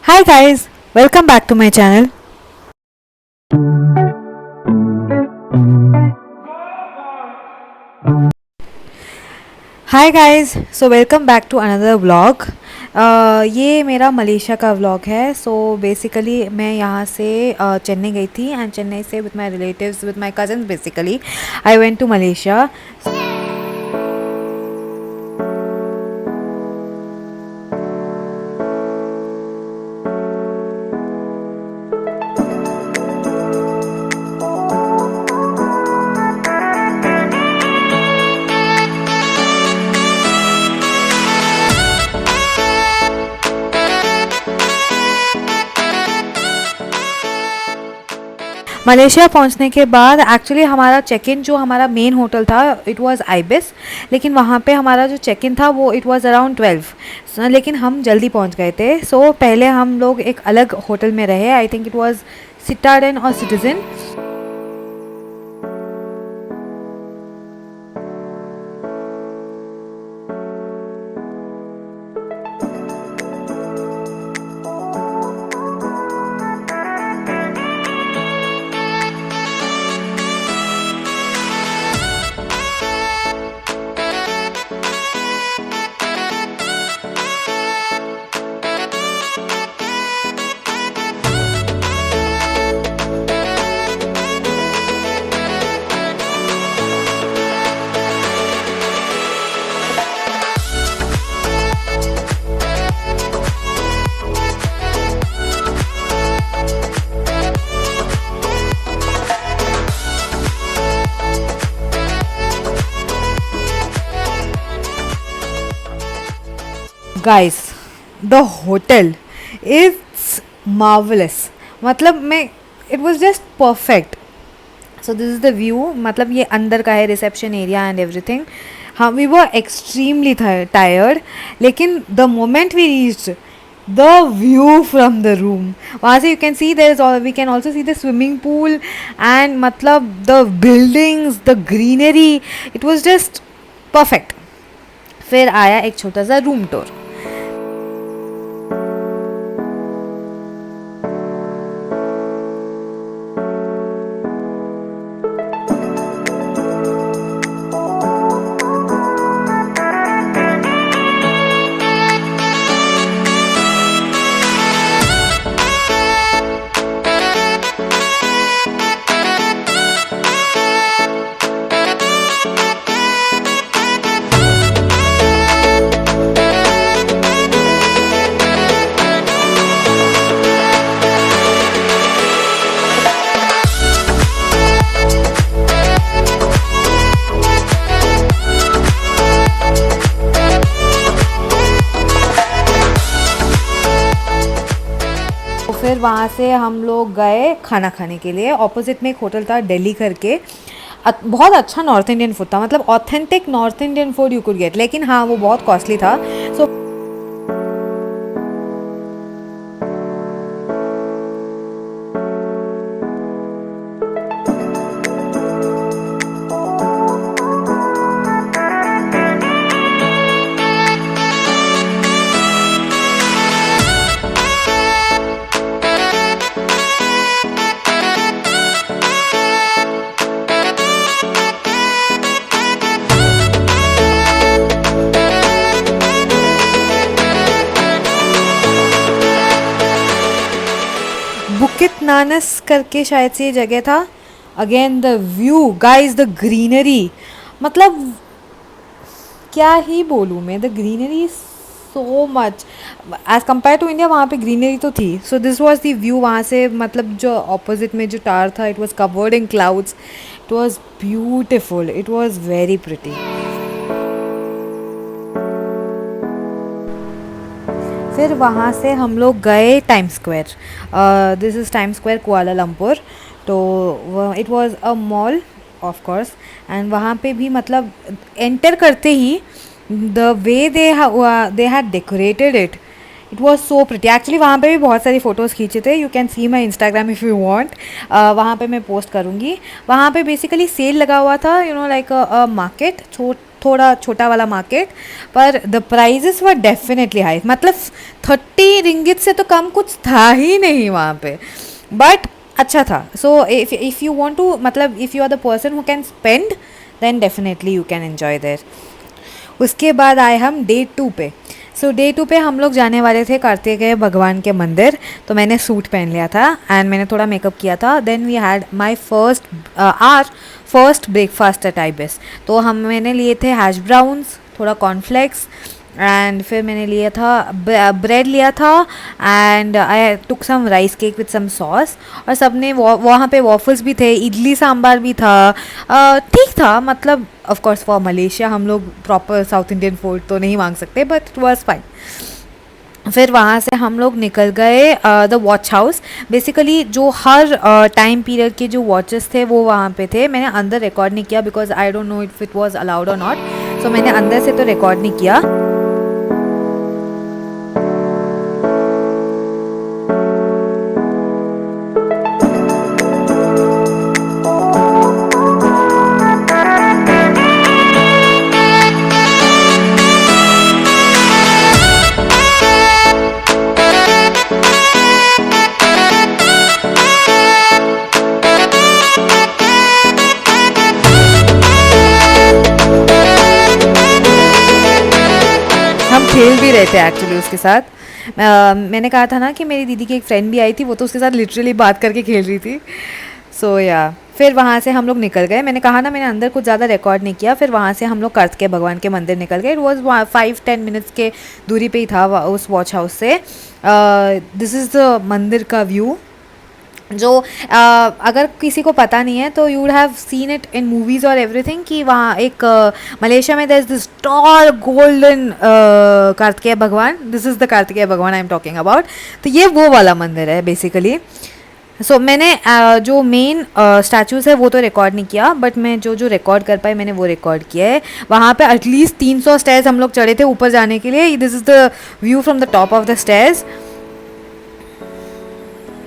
Hi guys, welcome back to my channel. Hi guys, so welcome back to another vlog. ये मेरा Malaysia का vlog है. So basically मैं यहाँ से चेन्नई गई थी एंड चेन्नई से with my relatives with my cousins basically I went to Malaysia. Malaysia पहुंचने के बाद एक्चुअली हमारा चेक इन जो हमारा मेन होटल था इट वाज आइबिस, लेकिन वहाँ पे हमारा जो चेक इन था वो इट वाज अराउंड 12, लेकिन हम जल्दी पहुँच गए थे. सो पहले हम लोग एक अलग होटल में रहे. I think it was Citadines और Citizen. Guys the hotel it's marvellous. मतलब मैं it was just perfect. So this is the view. मतलब ये अंदर का है, रिसेप्शन एरिया एंड एवरीथिंग. हाँ, वी वर एक्सट्रीमली टायर्ड, लेकिन the moment we reached the view from the room, वहाँ से you can see there is we can also see the swimming pool and मतलब the buildings, the greenery. It was just perfect. फिर आया एक छोटा सा room tour. फिर वहाँ से हम लोग गए खाना खाने के लिए. ऑपोजिट में एक होटल था दिल्ली करके. बहुत अच्छा नॉर्थ इंडियन फूड था, मतलब authentic north Indian food you could get, लेकिन हाँ वो बहुत कॉस्टली था. सो बुकित नानस करके शायद से ये जगह था. Again the view guys, the greenery, मतलब क्या ही बोलूँ मैं. The greenery so much as compare to India. वहाँ पे ग्रीनरी तो थी. So this was the view वहाँ से. मतलब जो अपोजिट में जो टावर था it was covered in clouds. It was beautiful. It was very pretty. फिर वहाँ से हम लोग गए Time Square. This is Time Square Kuala Lumpur. तो it was a mall of course. And वहाँ पे भी मतलब एंटर करते ही the way they had decorated it, it was so pretty. Actually वहाँ पे भी बहुत सारी फ़ोटोज़ खींचे थे. You can see my Instagram if you want. वहाँ पे मैं पोस्ट करूँगी. वहाँ पे बेसिकली सेल लगा हुआ था, you know like a market. थोड़ा छोटा वाला मार्केट, पर the prices were definitely high, मतलब 30 रिंगिट से तो कम कुछ था ही नहीं वहाँ पे, बट अच्छा था. So if you want to, मतलब if you are the person who can spend, then definitely you can enjoy there. उसके बाद आए हम डे 2 पे. सो डे 2 पे हम लोग जाने वाले थे कार्तिकेय भगवान के मंदिर. तो मैंने सूट पहन लिया था एंड मैंने थोड़ा मेकअप किया था. Then we had my first breakfast at Ibis. तो मैंने लिए थे हैश ब्राउन्स, थोड़ा कॉर्नफ्लेक्स, एंड फिर मैंने लिया था ब्रेड लिया था, and I took some rice cake with some sauce. और सबने वहाँ पे वॉफल्स भी थे, इडली सांबार भी था. ठीक था, मतलब ऑफ कोर्स फॉर मलेशिया हम लोग प्रॉपर साउथ इंडियन फूड तो नहीं मांग सकते, बट इट वाज फाइन. फिर वहाँ से हम लोग निकल गए द वॉच हाउस. बेसिकली जो हर टाइम पीरियड के जो वॉचेस थे वो वहाँ पे थे. मैंने अंदर रिकॉर्ड नहीं किया because I don't know if it was allowed और नॉट. सो मैंने अंदर से तो रिकॉर्ड नहीं किया. हम खेल भी रहे थे एक्चुअली उसके साथ. मैंने कहा था ना कि मेरी दीदी की एक फ्रेंड भी आई थी, वो तो उसके साथ लिटरली बात करके खेल रही थी. सो या फिर वहाँ से हम लोग निकल गए. मैंने कहा ना मैंने अंदर कुछ ज़्यादा रिकॉर्ड नहीं किया. फिर वहाँ से हम लोग कार्तिकेय भगवान के मंदिर निकल गए. इट वॉज 5-10 मिनट्स के दूरी पे ही था उस वॉच हाउस से. दिस इज़ द मंदिर का व्यू. जो अगर किसी को पता नहीं है तो you would have seen it in movies और एवरीथिंग कि वहाँ एक मलेशिया में there is this tall golden Kartikeya भगवान. दिस इज़ द कार्तिकेय भगवान आई एम टॉकिंग अबाउट. तो ये वो वाला मंदिर है बेसिकली. सो मैंने जो मेन स्टैचूज़ है वो तो रिकॉर्ड नहीं किया, बट मैं जो जो रिकॉर्ड कर पाई मैंने वो रिकॉर्ड किया है. वहाँ पे एटलीस्ट 300 स्टेयर्स हम लोग चढ़े थे ऊपर जाने के लिए. This is the view from the top of the stairs.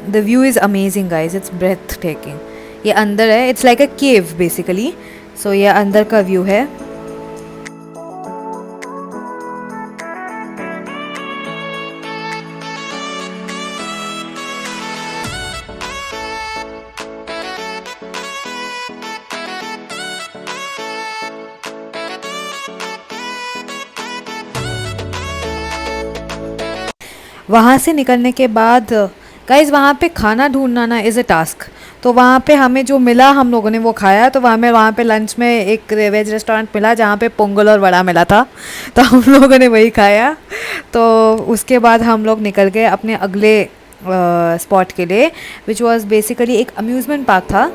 The view is amazing guys, it's breathtaking. ये अंदर है, it's like a cave basically. So ये अंदर का व्यू है. वहाँ से निकलने के बाद गाइज वहाँ पे खाना ढूंढना ना इज़ अ टास्क. तो वहाँ पे हमें जो मिला हम लोगों ने वो खाया. तो वहाँ पे लंच में एक वेज रेस्टोरेंट मिला जहाँ पे पोंगल और वड़ा मिला था, तो हम लोगों ने वही खाया. तो उसके बाद हम लोग निकल गए अपने अगले स्पॉट के लिए, विच वॉज बेसिकली एक अम्यूज़मेंट पार्क था.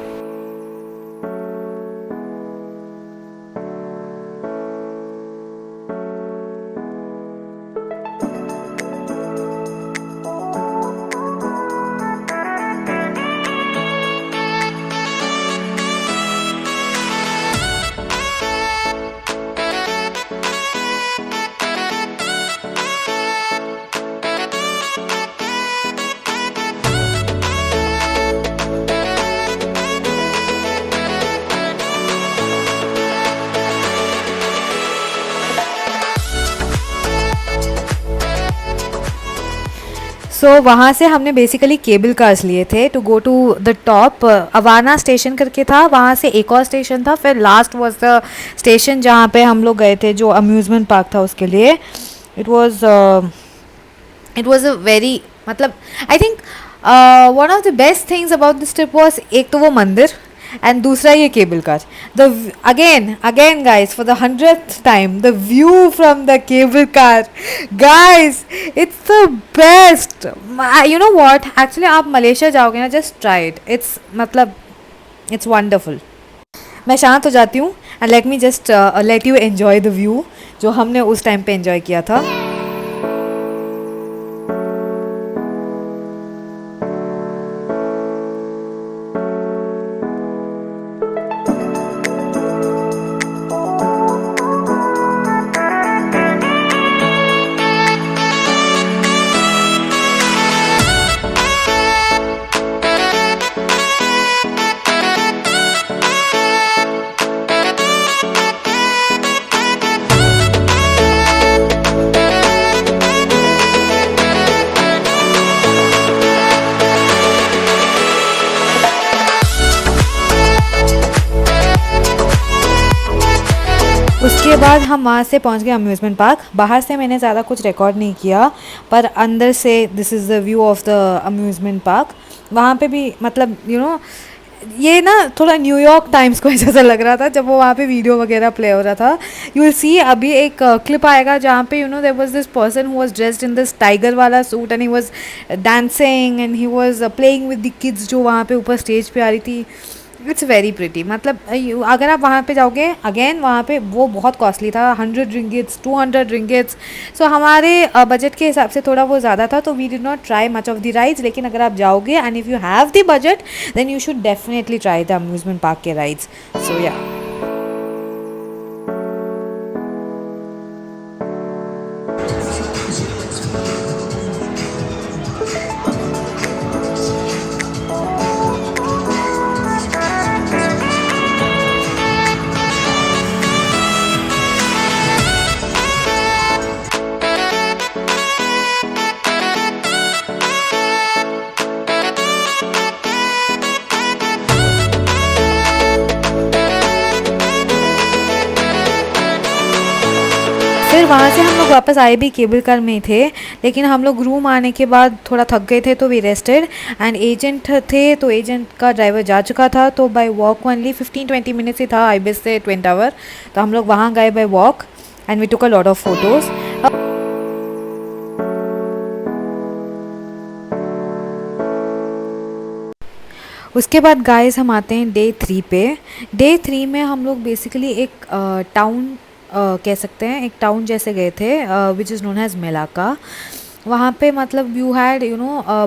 सो वहाँ से हमने बेसिकली केबल कार्स लिए थे to go to the top. Awana station करके था, वहाँ से एक और स्टेशन था, फिर लास्ट वॉज द स्टेशन जहाँ पे हम लोग गए थे जो अम्यूज़मेंट पार्क था उसके लिए. इट वॉज अ वेरी, मतलब I think one of the best things about this trip was एक तो वो मंदिर एंड दूसरा ये cable car. The again guys for the 100th time the view from the cable car. Guys it's the best. You know what, actually आप Malaysia जाओगे ना, just try it. It's मतलब इट्स वंडरफुल. मैं शांत हो जाती हूँ and let me just let you enjoy the view जो हमने उस टाइम पे एन्जॉय किया था. बाद हम वहाँ से पहुँच गए अम्यूज़मेंट पार्क। बाहर से मैंने ज़्यादा कुछ रिकॉर्ड नहीं किया, पर अंदर से this is the view of the amusement park. वहाँ पे भी मतलब ये ना थोड़ा न्यूयॉर्क टाइम्स को जैसा लग रहा था जब वो वहाँ पे वीडियो वगैरह प्ले हो रहा था। यू विल सी अभी एक क्लिप आएगा जहाँ पे there was this person who was dressed in this tiger वाला suit and he was dancing and he was playing with the kids जो वहाँ पे ऊपर स्टेज पे आ रही थी। It's very pretty. मतलब अगर आप वहाँ पे जाओगे अगेन, वहाँ पे वो बहुत कॉस्टली था, 100 रिंगिट्स 200 रिंगिट्स। सो हमारे बजट के हिसाब से थोड़ा वो ज़्यादा था, तो we did not try much of the rides. लेकिन अगर आप जाओगे and if you have the budget then you should definitely try the amusement park के राइड्स। सो या फिर वहाँ से हम लोग वापस आए भी केबल कार में ही थे, लेकिन हम लोग रूम आने के बाद थोड़ा थक गए थे तो वी रेस्टेड। एंड एजेंट थे तो एजेंट का ड्राइवर जा चुका था, तो बाय वॉक ओनली 15-20 मिनट्स ही था आईबीएस से ट्विन टावर। तो हम लोग वहाँ गए by walk and we took a lot of photos. उसके बाद गाइस हम आते हैं डे 3 पे। डे 3 में हम लोग बेसिकली एक टाउन कह सकते हैं, एक टाउन जैसे गए थे which is known as Melaka. वहाँ पे मतलब यू हैड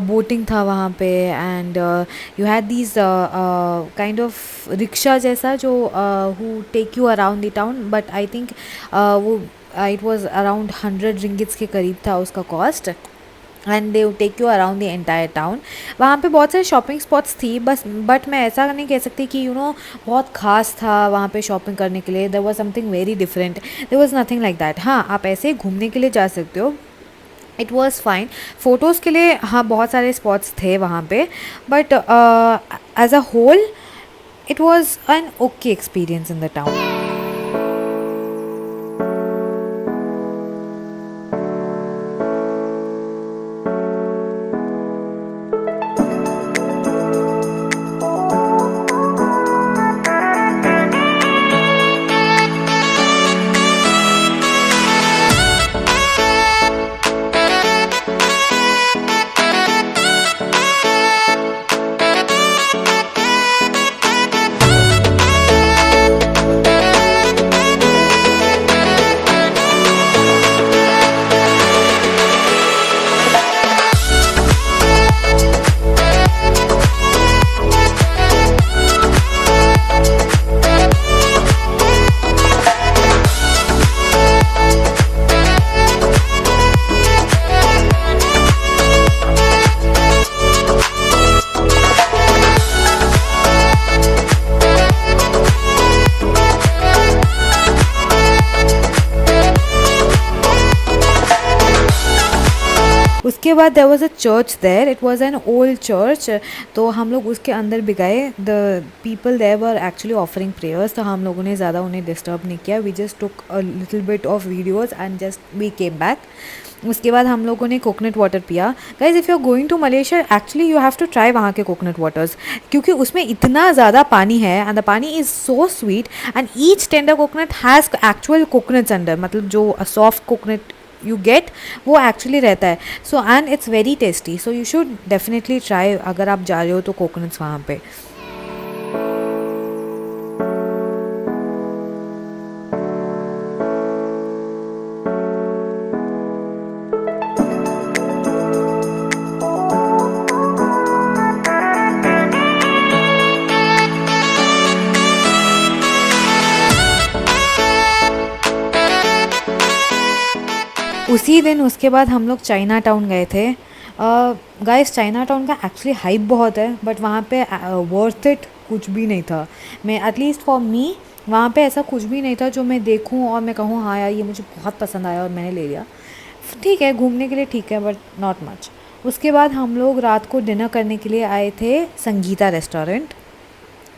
बोटिंग था वहाँ पे, and you had these kind of rickshaw जैसा जो who take you around the town, but I think वो इट वाज अराउंड 100 रिंगिट्स के करीब था उसका cost, and they take you around the entire town. वहाँ पे बहुत सारे शॉपिंग स्पॉट्स थी बस, बट मैं ऐसा नहीं कह सकती कि बहुत ख़ास था वहाँ पे शॉपिंग करने के लिए। There was something very different, there was nothing like that. हाँ, आप ऐसे ही घूमने के लिए जा सकते हो, इट वॉज़ फाइन। फ़ोटोज़ के लिए हाँ बहुत सारे स्पॉट्स थे वहाँ पे, but as a whole it was an okay experience in the town. उसके बाद there was a church there, it was an old church. तो हम लोग उसके अंदर भी गए। The people there were actually offering prayers, तो हम लोगों ने ज़्यादा उन्हें डिस्टर्ब नहीं किया। We just took a little bit of videos and just we came back. उसके बाद हम लोगों ने कोकोनट वाटर पिया। Guys, if you are going to Malaysia actually you have to try वहाँ के कोकोनट वाटर्स, क्योंकि उसमें इतना ज़्यादा पानी है एंड द पानी is so sweet and each tender coconut has actual coconuts under, मतलब जो सॉफ्ट कोकोनट यू गेट वो एक्चुअली रहता है। So and it's very tasty, so you should definitely try अगर आप जा रहे हो तो कोकोनट्स वहाँ पे। उसी दिन उसके बाद हम लोग चाइना टाउन गए थे। गाइस, चाइना टाउन का एक्चुअली हाइप बहुत है, बट वहाँ पे वर्थ इट कुछ भी नहीं था। मैं एटलीस्ट फॉर मी वहाँ पे ऐसा कुछ भी नहीं था जो मैं देखूँ और मैं कहूँ हाँ यार ये मुझे बहुत पसंद आया और मैंने ले लिया। ठीक है, घूमने के लिए ठीक है, बट नॉट मच। उसके बाद हम लोग रात को डिनर करने के लिए आए थे संगीता रेस्टोरेंट।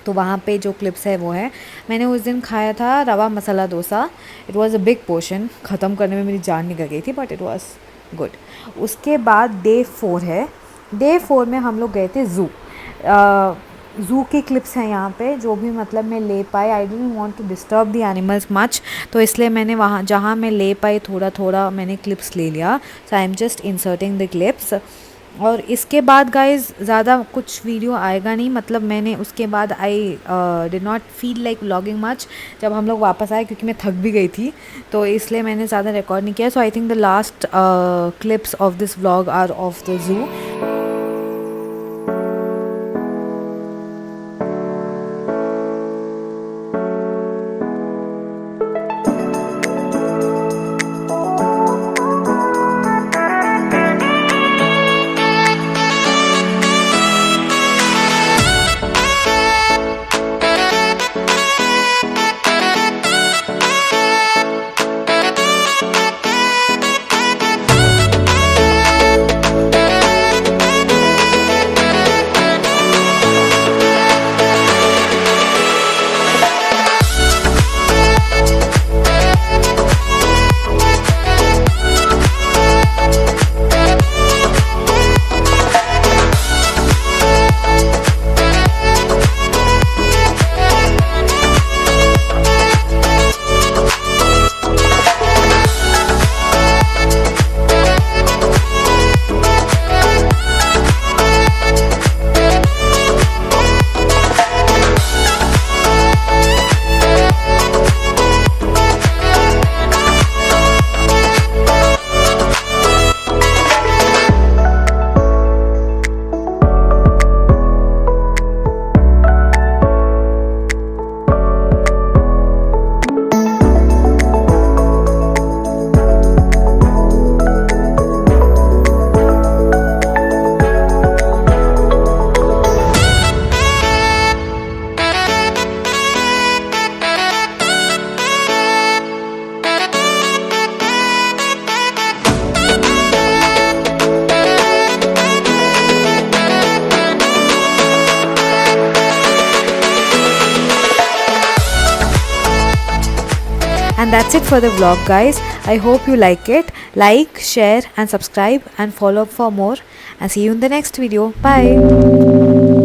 तो वहाँ पे जो क्लिप्स है वो है। मैंने उस दिन खाया था rava masala dosa. It was a big portion, ख़त्म करने में मेरी जान निकल गई थी, बट इट वाज गुड। उसके बाद डे 4 है। डे 4 में हम लोग गए थे ज़ू। ज़ू की क्लिप्स हैं यहाँ पे, जो भी मतलब मैं ले पाई। I didn't want to disturb the animals much, तो इसलिए मैंने वहाँ जहाँ मैं ले पाई थोड़ा थोड़ा मैंने क्लिप्स ले लिया। So I am just inserting the clips. और इसके बाद गाइज़ ज़्यादा कुछ वीडियो आएगा नहीं, मतलब मैंने उसके बाद I did not feel like vlogging much जब हम लोग वापस आए, क्योंकि मैं थक भी गई थी, तो इसलिए मैंने ज़्यादा रिकॉर्ड नहीं किया। So I think the last clips of this vlog are of the zoo. And that's it for the vlog, guys. I hope you like it. Like, share and subscribe and follow up for more, and see you in the next video. Bye.